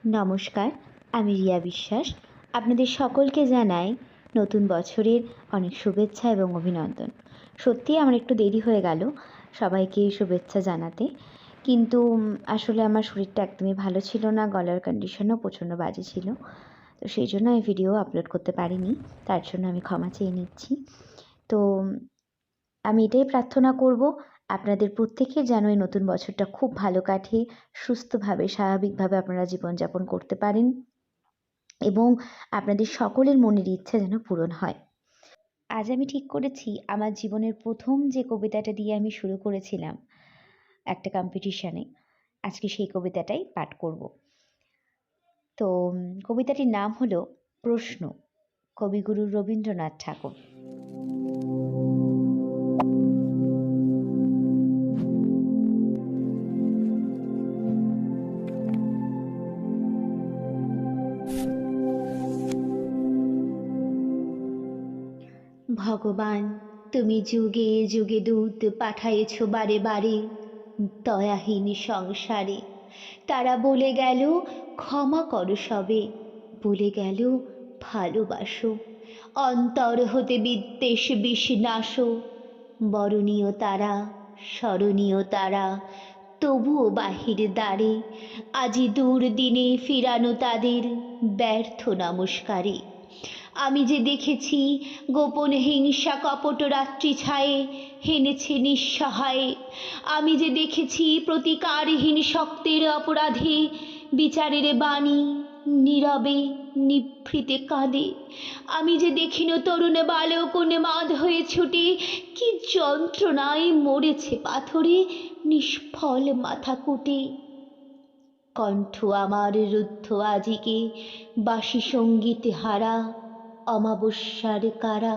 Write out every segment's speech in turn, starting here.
নমস্কার, আমি রিয়া বিশ্বাস। আপনাদের সকলকে জানাই নতুন বছরের অনেক শুভেচ্ছা এবং অভিনন্দন। সত্যিই আমার একটু দেরি হয়ে গেল সবাইকে শুভেচ্ছা জানাতে, কিন্তু আসলে আমার শরীরটা একদমই ভালো ছিল না, গলার কন্ডিশনও প্রচণ্ড বাজে ছিল। তো সেই জন্য এই ভিডিও আপলোড করতে পারিনি, তার জন্য আমি ক্ষমা চেয়ে নিচ্ছি। তো আমি এটাই প্রার্থনা করব আপনাদের প্রত্যেকের যেন এই নতুন বছরটা খুব ভালো কাটে, সুস্থভাবে স্বাভাবিকভাবে আপনারা জীবনযাপন করতে পারেন এবং আপনাদের সকলের মনের ইচ্ছা যেন পূরণ হয়। আজ আমি ঠিক করেছি আমার জীবনের প্রথম যে কবিতাটা দিয়ে আমি শুরু করেছিলাম একটা কম্পিটিশানে, আজকে সেই কবিতাটাই পাঠ করব। তো কবিতাটির নাম হলো প্রশ্ন, কবিগুরু রবীন্দ্রনাথ ঠাকুর। ভগবান, তুমি যুগে যুগে দূত পাঠাইছ বারে বারে দয়াহীন সংসারে। তারা বলে গেল ক্ষমা করো সবে, বলে গেল ভালোবাসো, অন্তর হতে বিদ্বেষ বিষ নাশো। বরণীয় তারা, স্মরণীয় তারা, তবুও বাহির দ্বারে আজি দুর্দিনে ফিরানো তাদের ব্যর্থ নমস্কারে। আমি যে দেখেছি গোপন হিংসা কপট রাত্রি ছায়ে হেনেছে নিঃসহায়ে। আমি যে দেখেছি প্রতিকারহীন শক্তের অপরাধে বিচারের বাণী নীরবে নিভৃতে কাঁদে। আমি যে দেখিন তরুণ বালক উন্মাদ হয়ে ছুটে কি যন্ত্রণায় মরেছে পাথরে নিষ্ফল মাথা কুটে। কণ্ঠ আমার রুদ্ধ আজিকে বাসি সঙ্গীত হারা, অমাবস্যার কারা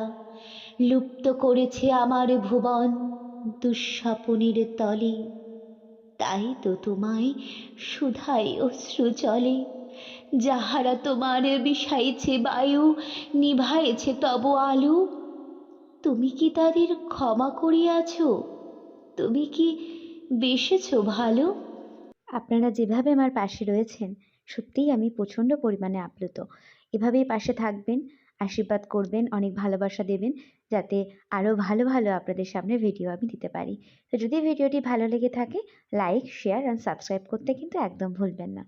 লুপ্ত করেছে আমার ভুবন দুঃস্বপনের তলে। তাই তো তোমায় সুধায় অশ্রু জলে, যাহারা তোমার বিষাইছে বায়ু নিভাইছে তব আলো। তুমি কি তাদের ক্ষমা করিয়াছ? তুমি কি বেসেছ ভালো? আপনারা যেভাবে আমার পাশে রয়েছেন, সত্যিই আমি প্রচণ্ড পরিমাণে আপ্লুত। এভাবেই পাশে থাকবেন, আশীর্বাদ করবেন, অনেক ভালোবাসা দেবেন, যাতে আরও ভালো ভালো আপনাদের সামনে ভিডিও আমি দিতে পারি। তো যদি ভিডিওটি ভালো লেগে থাকে, লাইক, শেয়ার অ্যান্ড সাবস্ক্রাইব করতে কিন্তু একদম ভুলবেন না।